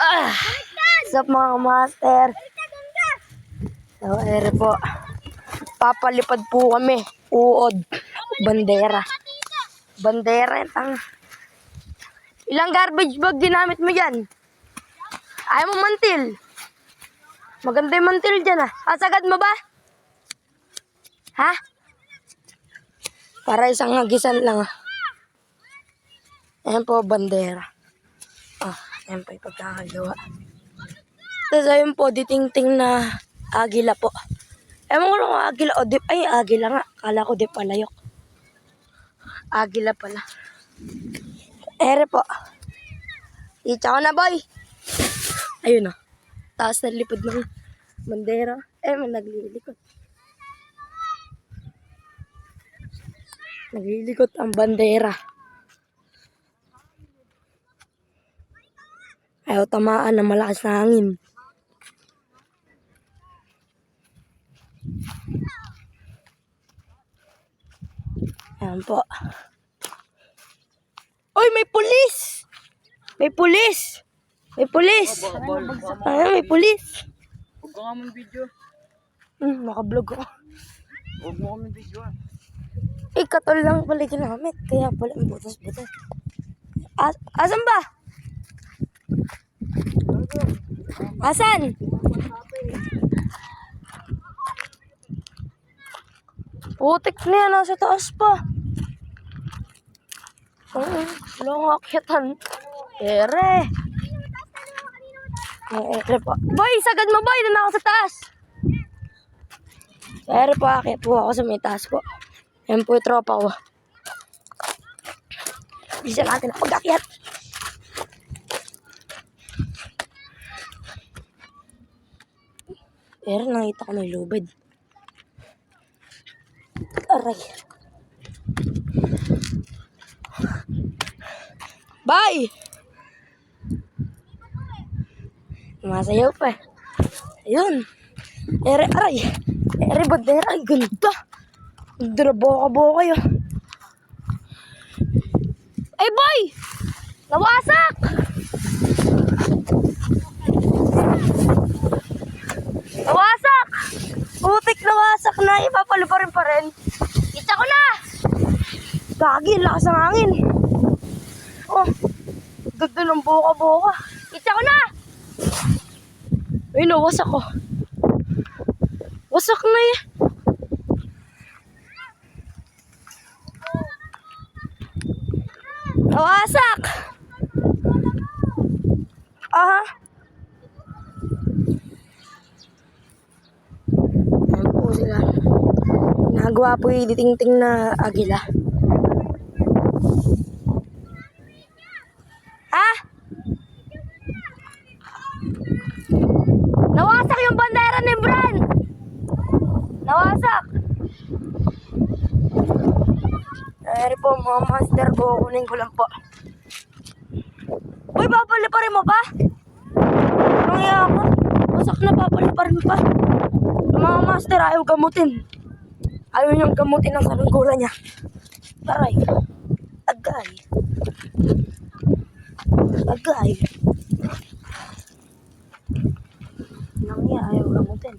What's up mga master? So, ere po. Papalipad po kami. Uod. Bandera. Bandera. Ilang garbage bag ginamit mo dyan? Ayaw mo mantil? Maganda yung mantil dyan ah. Asagad mo ba? Ha? Para isang hagisan lang ah. Ayan po, bandera. Ayan po yung pagkakagawa. Tapos ayun po, ditingting na agila po. Ewan ko lang kung agila o dip. Ay, agila nga. Kala ko dip palayok. Agila pala. Ere po. Itcha ko na, boy. Ayun o. Taas na lipad ng bandera. May naglilikot. Naglilikot ang bandera. Ayaw tamaan ng malakas na hangin. Ayan po. Uy, may pulis! May pulis! May pulis! Ayan, may pulis! Huwag ka nga mong video. Nakablog ako. Huwag mo kami video. Katol lang pala ginamit. Kaya pala ang butas-butas. Asan ba? Asan? Putik na yan. Nasa taas pa. Wala akong akitan. Ere. Ere po. Boy, sagad mo boy. Doon ako sa taas. Ere po. Akit po ako sa may taas po. Yan po yung tropa ko. Bisa natin ang pag-akyat. Pero nakita ko may lubid. Aray. Bye! Masayaw pa eh. Ayun. Ere, aray. Ere, bandera. Ay, ganda. Ganda na boka-boka yun. Ay, boy! Nawasak! Nawasak! Putik nawasak na. Ipapaliparin pa rin. Kita ko na! Gagi, lakas ng hangin. Oh, ganda ng boka-boka. Kita ko na! Ay, nawasak ko. Wasak na eh. Nawasak! Aha. Ayan po sila. Nagawa po yung ditingting na agila. Ha? Nawasak yung bandera ni Bran! Nawasak! Ayari po mga master ko. Kunin ko lang po. Uy, papaliparin mo ba? Anong iya ako? Wasak na, papaliparin pa. Mga master, ayaw gamutin. Ayaw niyang gamutin ang salungkulan niya. Taray. Agay. Agay. Anong iya, ayaw gamutin.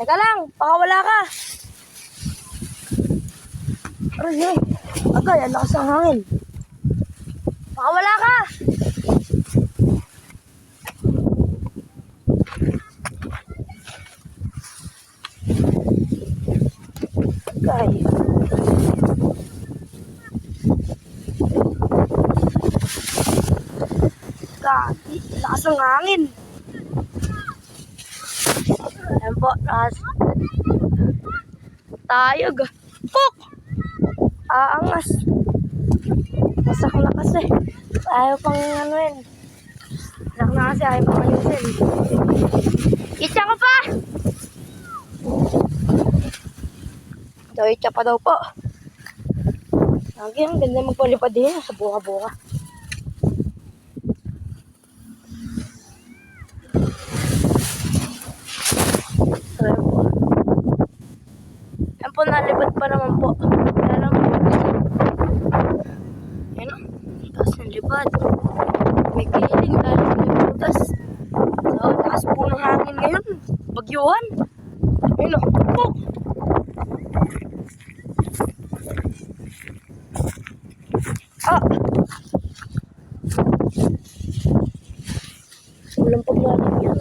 Teka lang, pakawala ka. Aray, ay. Agay, ang lakas ng hangin. Pakawala ka. Agay. Gagi, lakas ng hangin. Ayan po, tayog. Puk! Aangas. Masak na kasi. Ayaw pang ano yun. Masak na kasi, ayaw pang ayusin. Itcha ko pa! Daw, itcha pa daw po. Lagi, ang ganda magpalipad din sa buka-buka. pa naman po. Wala lang po. Ayun o. Taas ng libad. May kiling dahil sa may butas. So, taas po ng hangin ngayon. Bagyuhan. Ayun o. Oh. Ah! Walang paglalagyan.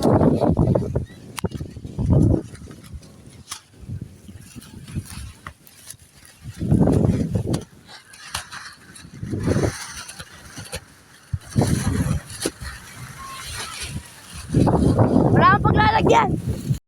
Wala kang paglalagyan.